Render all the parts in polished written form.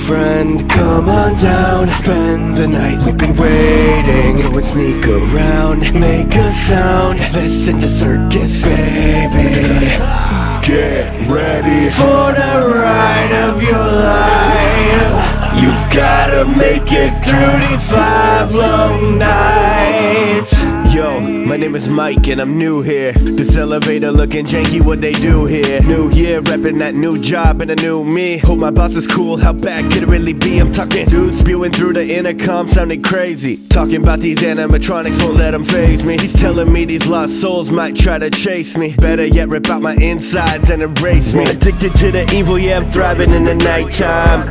friend, come on down. Spend the night, we've been waiting. Go and sneak around, make a sound. Listen to Circus, baby. Get ready for the ride of your life. You've gotta make it through these 5 long nights. Yo, my name is Mike and I'm new here. This elevator looking janky, what they do here? New year, reppin' that new job and a new me. Hope my boss is cool, how bad could it really be? I'm talking dudes spewing through the intercom, sounding crazy. Talking about these animatronics, won't let them faze me. He's telling me these lost souls might try to chase me. Better yet, rip out my insides and erase me. Addicted to the evil, yeah, I'm thriving in the nighttime.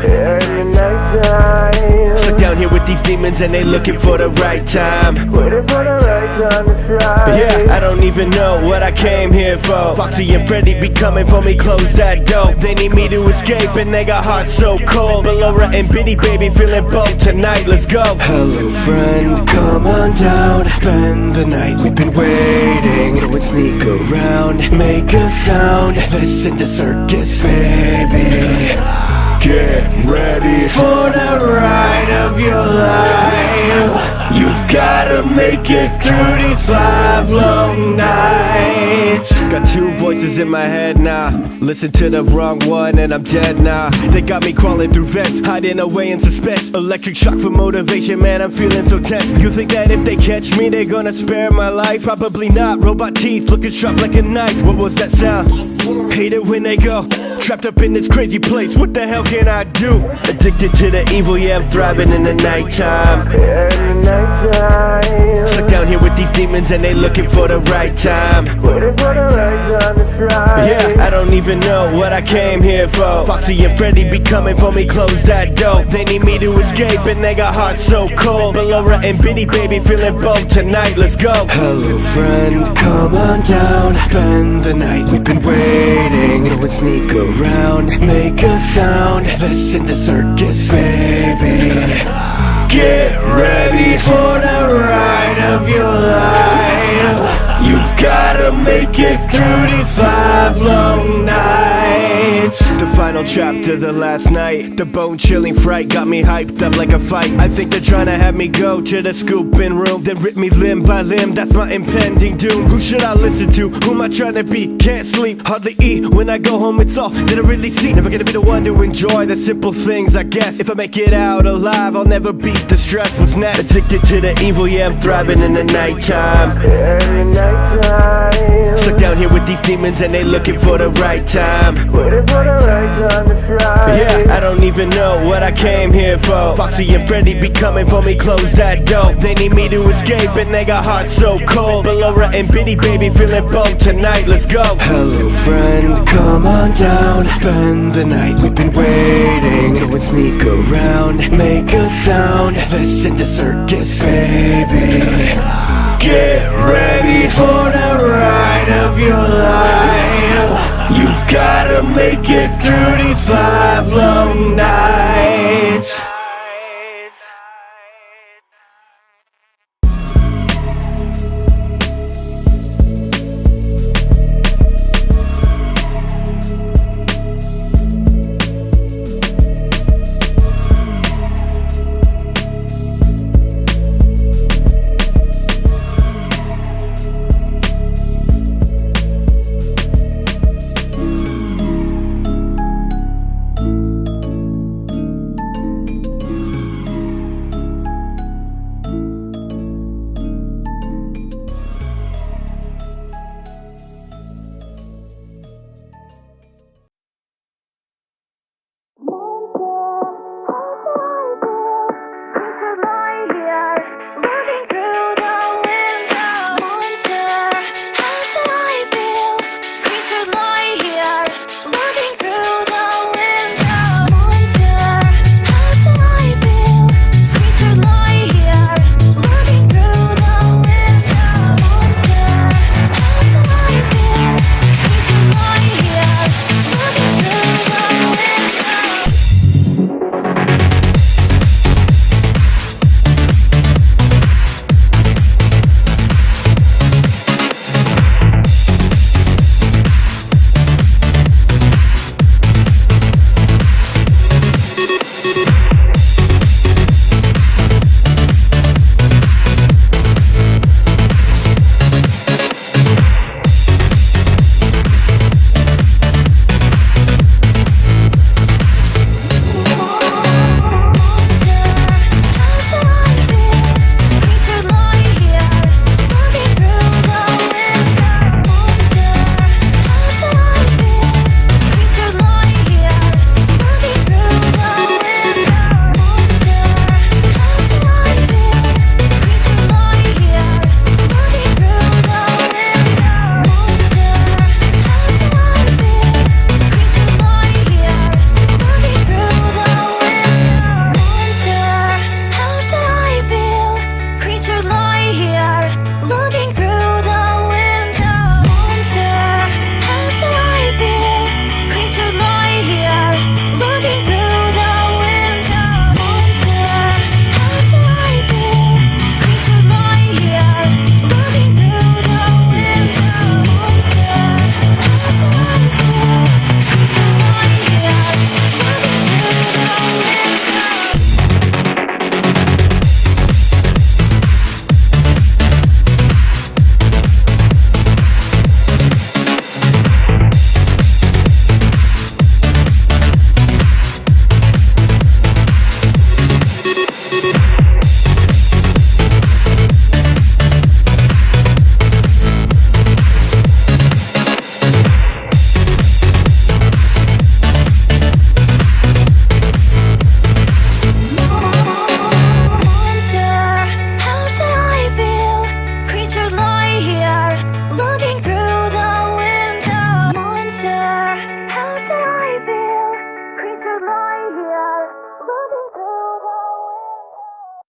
Stuck down here with these demons and they looking for the right time. Waiting for the right time to try. Yeah, I don't even know what I came here for. Foxy and Freddy be coming for me, close that door. They need me to escape and they got hearts so cold. But Laura and Biddy, baby, feeling bold tonight, let's go. Hello friend, come on down. Spend the night, we've been waiting. Go and sneak around, make a sound. Listen to Circus, baby. Get ready for the ride of your life. You've gotta make it through these 5 long nights. Got 2 voices in my head now. Listen to the wrong one and I'm dead now. They got me crawling through vents, hiding away in suspense. Electric shock for motivation, man, I'm feeling so tense. You think that if they catch me, they're gonna spare my life? Probably not, robot teeth looking sharp like a knife. What was that sound? Hate it when they go trapped up in this crazy place, what the hell can I do? Addicted to the evil, yeah, I'm thriving in the nighttime. Stuck down here with these demons and they looking for the right time. Waiting for the right time to try. Yeah, I don't even know what I came here for. Foxy and Freddy be coming for me, close that door. They need me to escape and they got hearts so cold. But Laura and Biddy, baby, feeling bold tonight, let's go. Hello friend, come on down. Spend the night, we've been waiting. Go and sneak around, make a sound. Listen to Circus, baby. Get ready for the ride of your life. You've gotta make it through these 5 long nights. The final chapter, the last night. The bone-chilling fright got me hyped up like a fight. I think they're trying to have me go to the scooping room, then rip me limb by limb, that's my impending doom. Who should I listen to? Who am I trying to be? Can't sleep, hardly eat. When I go home it's all that I really see. Never gonna be the one to enjoy the simple things, I guess. If I make it out alive, I'll never beat the stress. What's next? Addicted to the evil, yeah, I'm thriving in the nighttime. Stuck down here with these demons and they looking for the right time. Waiting for the right time to try. Yeah, I don't even know what I came here for. Foxy and Freddy be coming for me, close that door. They need me to escape and they got hearts so cold. But Laura and Biddy, baby, feeling bold tonight, let's go. Hello friend, come on down. Spend the night, we've been waiting. Go and sneak around, make a sound. Listen to Circus, baby. Get ready for the ride of your life. You've gotta make it through these 5 long nights.